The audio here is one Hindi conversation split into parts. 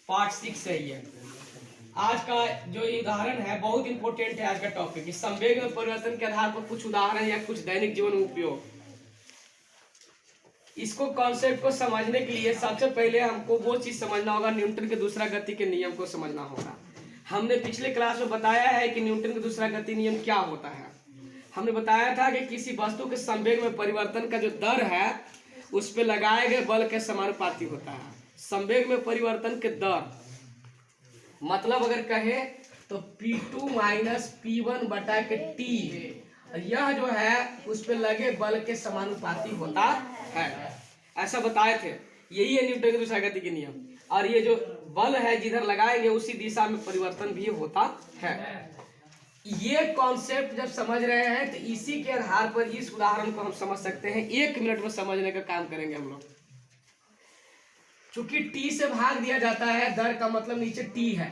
पार्ट 6 है ये। आज का जो उदाहरण है बहुत इंपॉर्टेंट है। आज का टॉपिक संवेग में परिवर्तन के आधार पर कुछ उदाहरण या कुछ दैनिक जीवन में उपयोग। इसको कॉन्सेप्ट को समझने के लिए सबसे पहले हमको वो चीज समझना होगा, न्यूटन के दूसरा गति के नियम को समझना होगा। हमने पिछले क्लास में बताया है कि न्यूटन के दूसरा गति नियम क्या होता है। हमने बताया था कि किसी वस्तु के संवेग में परिवर्तन का जो दर है उस पर लगाए गए बल के समानुपाती होता है। संवेग में परिवर्तन के दर मतलब अगर कहे तो P2 माइनस P1 बटा के T, यह जो है उस पर लगे बल के समानुपाती होता है। ऐसा बताए थे। यही है न्यूटन के दूसरा गति के नियम। और ये जो बल है जिधर लगाएंगे उसी दिशा में परिवर्तन भी होता है। ये कॉन्सेप्ट जब समझ रहे हैं तो इसी के आधार पर इस उदाहरण को हम समझ सकते हैं। 1 मिनट में समझने का काम करेंगे हम लोग। चूंकि T से भाग दिया जाता है, दर का मतलब नीचे T है।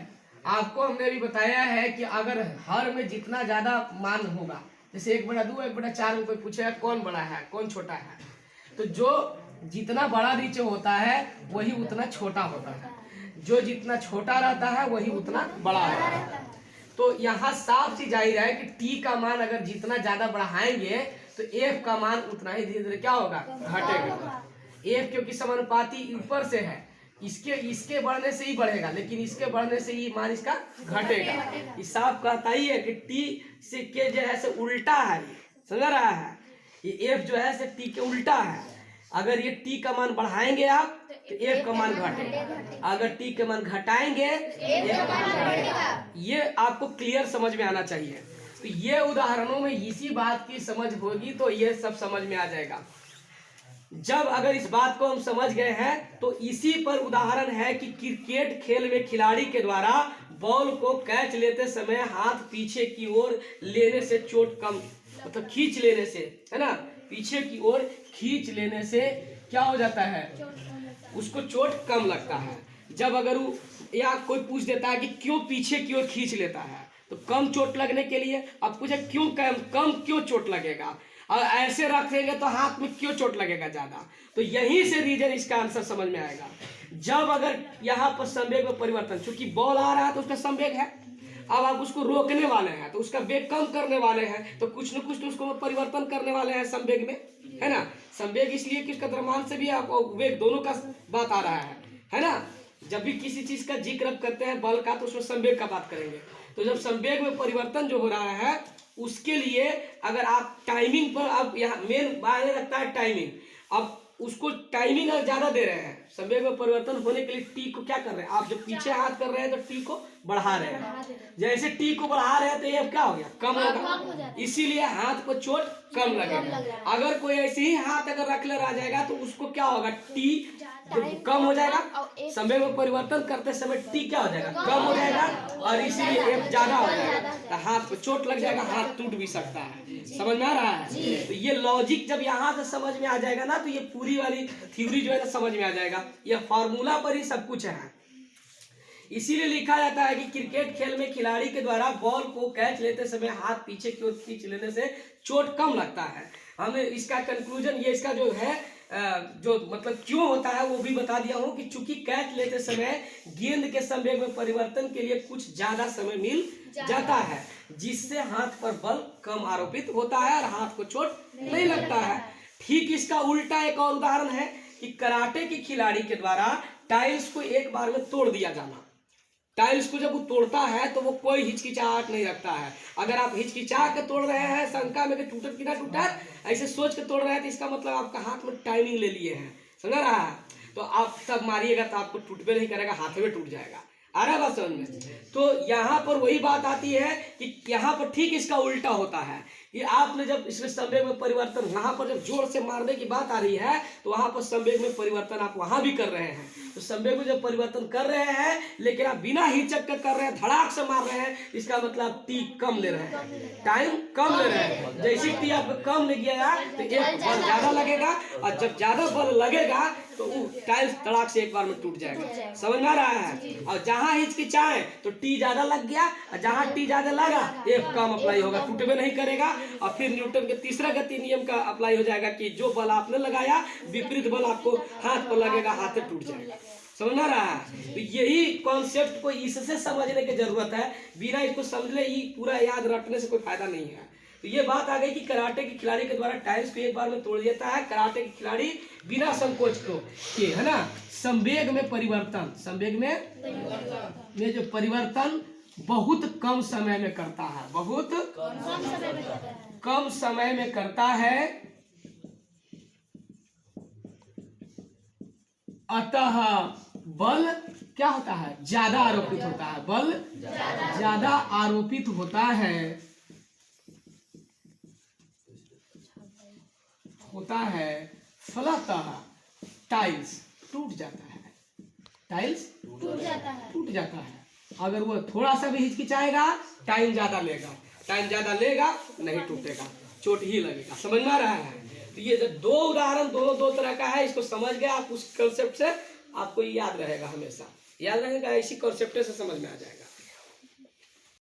आपको हमने भी बताया है कि अगर हर में जितना ज्यादा मान होगा, जैसे 1/2 1/4 में कोई पूछेगा कौन बड़ा है कौन छोटा है, तो जो जितना बड़ा नीचे होता है वही उतना छोटा होता है, जो जितना छोटा रहता है वही उतना बड़ा होता है। तो यहाँ साफ सी जाहिर है कि T का मान अगर जितना ज्यादा बढ़ाएंगे तो F का मान उतना ही धीरे धीरे क्या होगा, घटेगा। F क्योंकि समानुपाती ऊपर से है, इसके बढ़ने से ही बढ़ेगा, लेकिन इसके बढ़ने से ही मान इसका घटेगा। ये साफ कहता ही है कि T से के जो है से उल्टा है, समझ रहा है। ये F जो है से T के उल्टा है। अगर ये T का मान बढ़ाएंगे आप तो F का मान घटेगा, अगर T के मान घटाएंगे F का मान बढ़ेगा। ये आपको क्लियर समझ में आना चाहिए। तो ये उदाहरणों में इसी बात की समझ होगी तो ये सब समझ में आ जाएगा। जब अगर इस बात को हम समझ गए हैं तो इसी पर उदाहरण है कि क्रिकेट खेल में खिलाड़ी के द्वारा बॉल को कैच लेते समय हाथ पीछे की ओर लेने से चोट कम, मतलब खींच लेने से, है ना, पीछे की ओर खींच लेने से क्या हो जाता है, उसको चोट कम लगता है। जब अगर वो या कोई पूछ देता है कि क्यों पीछे की ओर खींच लेता है, तो कम चोट लगने के लिए। अब पूछे क्यों कम क्यों चोट लगेगा, और ऐसे रखेंगे तो हाथ में क्यों चोट लगेगा ज्यादा, तो यहीं से रीजन इसका आंसर समझ में आएगा। जब अगर यहाँ पर संवेग में परिवर्तन, चूंकि बॉल आ रहा है तो उसका संवेग है, अब आप उसको रोकने वाले हैं तो उसका वेग कम करने वाले हैं, तो कुछ न कुछ तो उसको परिवर्तन करने वाले हैं संवेग में, है ना। संवेग इसलिए कि उसका द्रव्यमान से भी आपको वेग दोनों का बात आ रहा है ना। जब भी किसी चीज का जिक्र करते हैं बल का तो उसमें संवेग का बात करेंगे। तो जब संवेग में परिवर्तन जो हो रहा है उसके लिए अगर आप टाइमिंग पर, अब यहाँ मेन मायने रखता है टाइमिंग। अब उसको टाइमिंग अगर ज्यादा दे रहे हैं संवेग में परिवर्तन होने के लिए, T को क्या कर रहे हैं आप, जब पीछे हाथ कर रहे हैं तो T को बढ़ा रहे हैं। जैसे T को बढ़ा रहे हैं तो ये क्या हो गया, कम होगा, इसीलिए हाथ को चोट कम लगेगा। अगर कोई ऐसे ही हाथ अगर रख ले रह जाएगा तो उसको क्या होगा, T कम हो जाएगा। संवेग में परिवर्तन करते समय T क्या हो जाएगा, कम हो जाएगा, और इसीलिए F ज्यादा हो जाएगा, तो हाथ को चोट लग जाएगा, हाथ टूट भी सकता है। समझ में आ रहा है। तो ये लॉजिक जब यहाँ से समझ में आ जाएगा ना तो ये पूरी वाली थ्योरी जो है ना समझ में आ जाएगा। यह फार्मूला पर ही सब कुछ है। इसीलिए लिखा जाता है कि क्रिकेट खेल में खिलाड़ी के द्वारा बॉल को कैच लेते समय हाथ पीछे की ओर खींच लेने से चोट कम लगता है। हमें इसका कंक्लूजन, ये इसका जो है जो मतलब क्यों होता है वो भी बता दिया हूँ कि चूंकि कैच लेते समय गेंद के संवेग में परिवर्तन के लिए कुछ ज्यादा समय मिल जाता है, जिससे हाथ पर बल कम आरोपित होता है और हाथ को चोट नहीं लगता है। ठीक इसका उल्टा एक और उदाहरण है कि कराटे के खिलाड़ी के द्वारा टाइल्स को एक बार में तोड़ दिया जाना। टाइल्स को जब वो तोड़ता है तो वो कोई हिचकिचाहट नहीं रखता है। अगर आप हिचकिचा के तोड़ रहे हैं, शंका में कि टूटा कि ना टूटा, ऐसे सोच के तोड़ रहे हैं तो इसका मतलब आपका हाथ में टाइमिंग ले लिए हैं, समझ रहा है। तो आप तब मारिएगा तो आपको टूटबे नहीं करेगा, हाथ में टूट जाएगा। आ रहा बात समझ में। तो यहाँ पर वही बात आती है कि यहाँ पर ठीक इसका उल्टा होता है। ये आपने जब इसमें संवेग में परिवर्तन, वहां पर जब जोर से मारने की बात आ रही है तो वहां पर संवेग में परिवर्तन आप वहां भी कर रहे हैं। तो संवेग में जब परिवर्तन कर रहे हैं लेकिन आप बिना हिचक कर रहे हैं, धड़ाक से मार रहे हैं, इसका मतलब T कम ले रहे हैं, टाइम कम ले रहे हैं। जैसे T आपको कम ले गया तो एक बल ज्यादा लगेगा, और जब ज्यादा बल लगेगा तो वो टाइल्स धड़ाक से एक बार में टूट जाएगा। समझ में आ रहा है। और जहां हिचकिचाए तो T ज्यादा लग गया, और जहां T ज्यादा लगा F कम अप्लाई होगा, टूटबे नहीं करेगा। और फिर न्यूटन के तीसरा गति नियम का अप्लाई हो जाएगा कि जो बल आपने लगाया विपरीत बल आपको हाथ पर लगेगा, हाथ टूट जाएगा। समझ आ रहा है? तो यही कॉन्सेप्ट को इससे समझने की जरूरत है, बिना इसको समझने ही पूरा याद रखने से कोई फायदा नहीं है। तो ये बात आ गई कि कराटे के खिलाड़ी के द्वारा टाइल्स को एक बार में तोड़ देता है कराटे के खिलाड़ी बिना संकोच के, है ना। संवेग में परिवर्तन, संवेग में जो परिवर्तन बहुत कम समय में करता है, बहुत कम समय में करता है। अतः बल क्या होता है, ज्यादा आरोपित होता है, बल ज्यादा आरोपित होता है, फलतः टाइल्स टूट जाता है, टाइल्स टूट जाता है। अगर वो थोड़ा सा भी हिचकिचाएगा टाइम ज्यादा लेगा, नहीं टूटेगा, चोट ही लगेगा। समझ में आ रहा है? तो ये जो दो उदाहरण दोनों दो तरह का है, इसको समझ गए आप, उस कंसेप्ट से आपको याद रहेगा, हमेशा याद रहेगा, इसी कंसेप्ट से समझ में आ जाएगा।